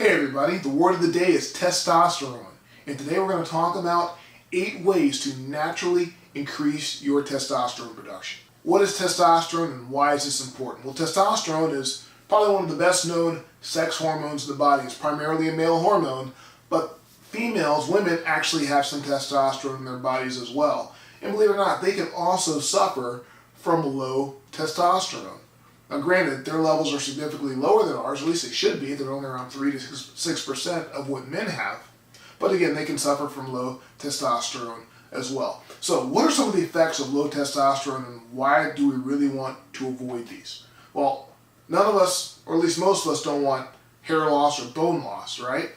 Hey everybody, the word of the day is testosterone, and today we're going to talk about 8 ways to naturally increase your testosterone production. What is testosterone and why is this important? Well, testosterone is probably one of the best known sex hormones in the body. It's primarily a male hormone, but females, women, actually have some testosterone in their bodies as well. And believe it or not, they can also suffer from low testosterone. Now granted, their levels are significantly lower than ours, at least they should be. They're only around 3 to 6% of what men have. But again, they can suffer from low testosterone as well. So what are some of the effects of low testosterone and why do we really want to avoid these? Well, none of us, or at least most of us, don't want hair loss or bone loss, right?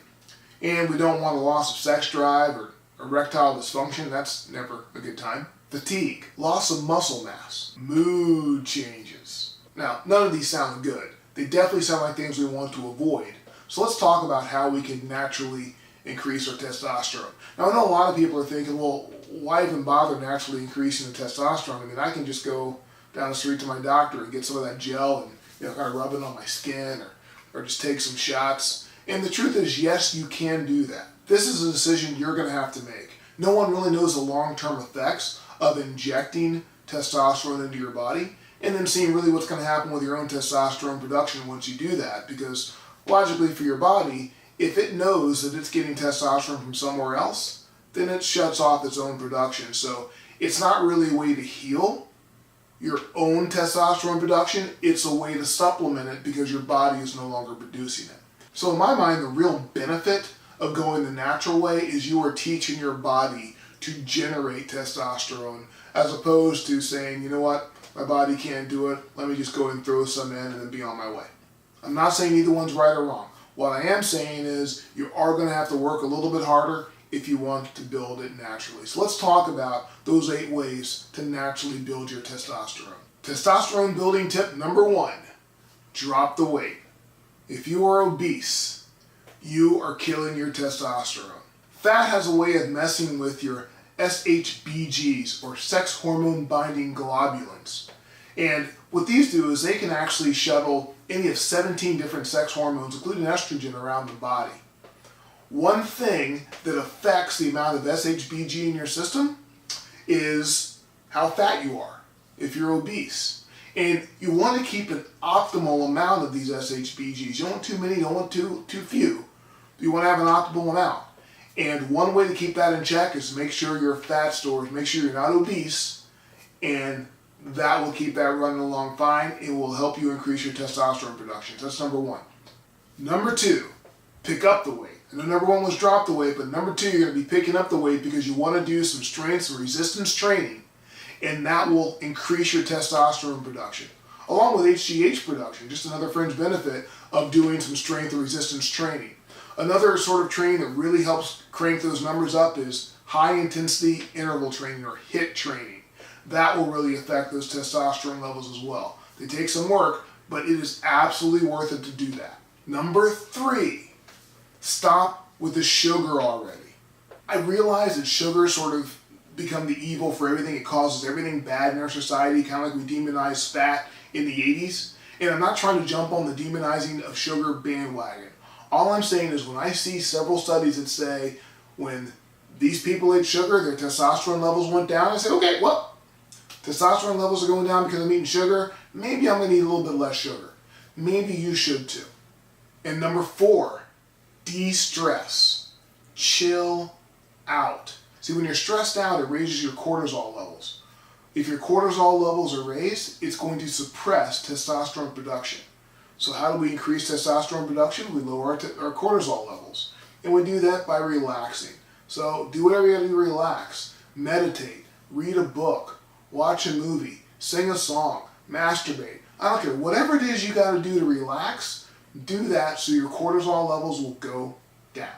And we don't want a loss of sex drive or erectile dysfunction. That's never a good time. Fatigue, loss of muscle mass, mood changes. Now, none of these sound good. They definitely sound like things we want to avoid. So let's talk about how we can naturally increase our testosterone. Now, I know a lot of people are thinking, well, why even bother naturally increasing the testosterone? I mean, I can just go down the street to my doctor and get some of that gel and kind of rub it on my skin or just take some shots. And the truth is, yes, you can do that. This is a decision you're going to have to make. No one really knows the long-term effects of injecting testosterone into your body and then seeing really what's going to happen with your own testosterone production once you do that. Because logically for your body, if it knows that it's getting testosterone from somewhere else, then it shuts off its own production. So it's not really a way to heal your own testosterone production. It's a way to supplement it because your body is no longer producing it. So in my mind, the real benefit of going the natural way is you are teaching your body to generate testosterone as opposed to saying, you know what, my body can't do it, let me just go and throw some in and then be on my way. I'm not saying either one's right or wrong. What I am saying is you are going to have to work a little bit harder if you want to build it naturally. So let's talk about those 8 ways to naturally build your testosterone. Testosterone building tip number 1, drop the weight. If you are obese, you are killing your testosterone. Fat has a way of messing with your SHBGs, or sex hormone binding globulins. And what these do is they can actually shuttle any of 17 different sex hormones, including estrogen, around the body. One thing that affects the amount of SHBG in your system is how fat you are, if you're obese. And you want to keep an optimal amount of these SHBGs. You don't want too many, you don't want too few. You want to have an optimal amount. And one way to keep that in check is to make sure your fat stores, make sure you're not obese, and that will keep that running along fine. It will help you increase your testosterone production. That's number 1. Number 2, pick up the weight. I know number 1 was drop the weight, but number 2, you're going to be picking up the weight because you want to do some strength and resistance training, and that will increase your testosterone production, along with HGH production, just another fringe benefit of doing some strength and resistance training. Another sort of training that really helps crank those numbers up is high intensity interval training, or HIIT training. That will really affect those testosterone levels as well. They take some work, but it is absolutely worth it to do that. Number 3, stop with the sugar already. I realize that sugar sort of become the evil for everything. It causes everything bad in our society, kind of like we demonized fat in the 80s. And I'm not trying to jump on the demonizing of sugar bandwagon. All I'm saying is when I see several studies that say when these people ate sugar, their testosterone levels went down, I say, okay, well, testosterone levels are going down because I'm eating sugar. Maybe I'm going to eat a little bit less sugar. Maybe you should too. And number 4, de-stress. Chill out. See, when you're stressed out, it raises your cortisol levels. If your cortisol levels are raised, it's going to suppress testosterone production. So how do we increase testosterone production? We lower our cortisol levels. And we do that by relaxing. So do whatever you got to do to relax. Meditate, read a book, watch a movie, sing a song, masturbate. I don't care. Whatever it is you got to do to relax, do that so your cortisol levels will go down.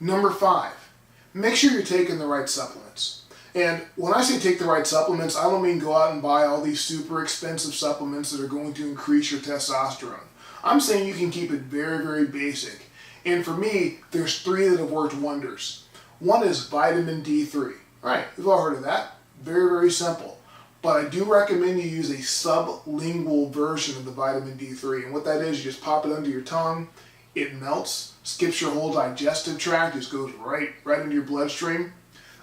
Number 5, make sure you're taking the right supplements. And when I say take the right supplements, I don't mean go out and buy all these super expensive supplements that are going to increase your testosterone. I'm saying you can keep it very, very basic. And for me, there's 3 that have worked wonders. One is vitamin D3. All right, we've all heard of that. Very, very simple. But I do recommend you use a sublingual version of the vitamin D3. And what that is, you just pop it under your tongue It melts, skips your whole digestive tract, just goes right into your bloodstream.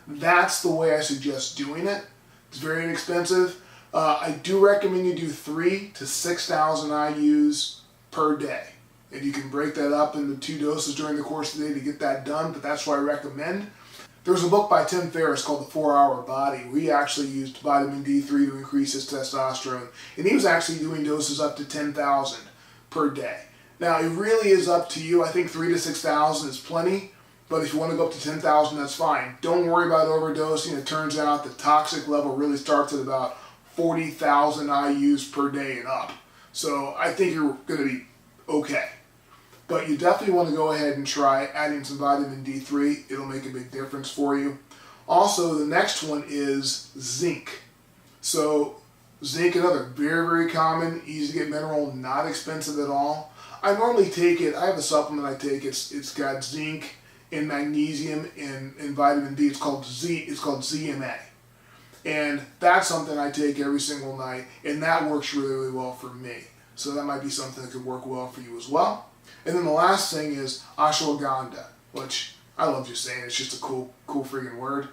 That's the way I suggest doing it. It's very inexpensive. I do recommend you do 3,000 to 6,000 IUs per day. And you can break that up into 2 doses during the course of the day to get that done, but that's what I recommend. There's a book by Tim Ferriss called The 4-Hour Body, where he actually used vitamin D3 to increase his testosterone. And he was actually doing doses up to 10,000 per day. Now, it really is up to you. I think 3,000 to 6,000 is plenty, but if you want to go up to 10,000, that's fine. Don't worry about overdosing. It turns out the toxic level really starts at about 40,000 IUs per day and up. So I think you're going to be okay. But you definitely want to go ahead and try adding some vitamin D3. It'll make a big difference for you. Also, the next one is zinc. So zinc, another very, very common, easy to get mineral, not expensive at all. I normally take it, I have a supplement I take, it's got zinc and magnesium and vitamin D. It's called ZMA. And that's something I take every single night, and that works really, really well for me. So that might be something that could work well for you as well. And then the last thing is ashwagandha, which I love just saying. It's just a cool freaking word.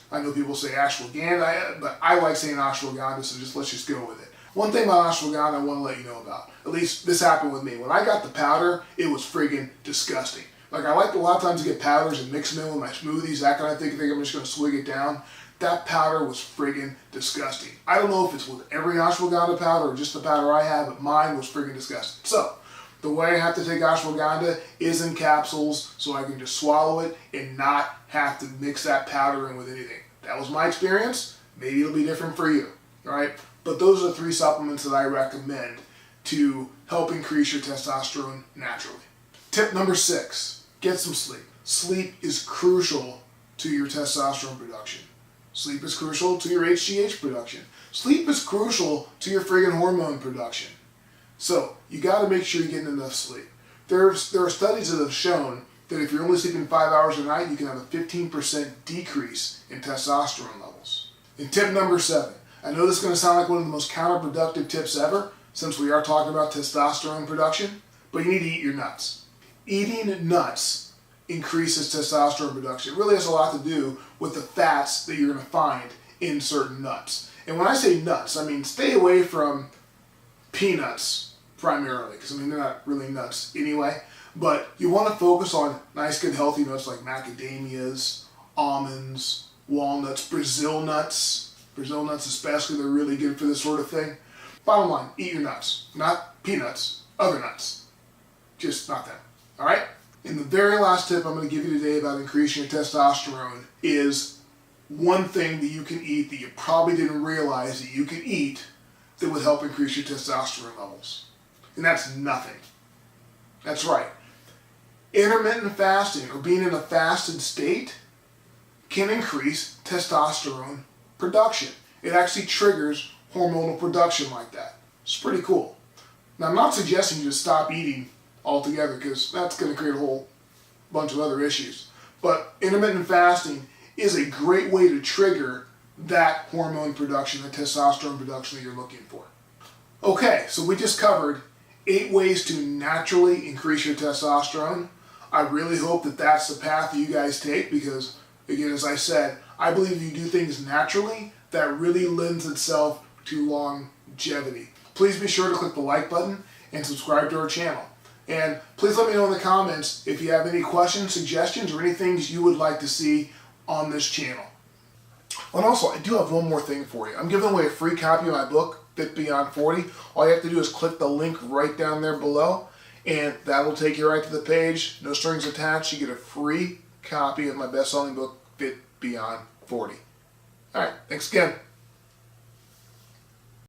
I know people say ashwagandha, but I like saying ashwagandha, so let's just go with it. One thing about ashwagandha I want to let you know about, at least this happened with me. When I got the powder, it was friggin' disgusting. Like, I like a lot of times to get powders and mix them in with my smoothies, that kind of thing. I think I'm just going to swig it down. That powder was friggin' disgusting. I don't know if it's with every ashwagandha powder or just the powder I have, but mine was friggin' disgusting. So, the way I have to take ashwagandha is in capsules, so I can just swallow it and not have to mix that powder in with anything. That was my experience. Maybe it'll be different for you. All right? But those are the 3 supplements that I recommend to help increase your testosterone naturally. Tip number 6, get some sleep. Sleep is crucial to your testosterone production. Sleep is crucial to your HGH production. Sleep is crucial to your friggin' hormone production. So, you got to make sure you're getting enough sleep. There are studies that have shown that if you're only sleeping 5 hours a night, you can have a 15% decrease in testosterone levels. And tip number 7. I know this is going to sound like one of the most counterproductive tips ever, since we are talking about testosterone production, but you need to eat your nuts. Eating nuts increases testosterone production. It really has a lot to do with the fats that you're going to find in certain nuts. And when I say nuts, I mean stay away from peanuts primarily, because they're not really nuts anyway. But you want to focus on nice, good, healthy nuts like macadamias, almonds, walnuts, Brazil nuts. Brazil nuts especially, they're really good for this sort of thing. Bottom line, eat your nuts. Not peanuts, other nuts. Just not them. Alright? And the very last tip I'm going to give you today about increasing your testosterone is one thing that you can eat that you probably didn't realize that you can eat that would help increase your testosterone levels. And that's nothing. That's right. Intermittent fasting, or being in a fasted state, can increase testosterone production. It actually triggers hormonal production like that. It's pretty cool. Now, I'm not suggesting you just stop eating altogether, because that's going to create a whole bunch of other issues. But intermittent fasting is a great way to trigger that hormone production, the testosterone production that you're looking for. Okay, so we just covered 8 ways to naturally increase your testosterone. I really hope that that's the path that you guys take, because, again, as I said, I believe if you do things naturally, that really lends itself to longevity. Please be sure to click the like button and subscribe to our channel. And please let me know in the comments if you have any questions, suggestions, or any things you would like to see on this channel. And also, I do have one more thing for you. I'm giving away a free copy of my book, Fit Beyond 40. All you have to do is click the link right down there below, and that will take you right to the page. No strings attached. You get a free copy of my best-selling book, Fit Beyond 40. All right, thanks again.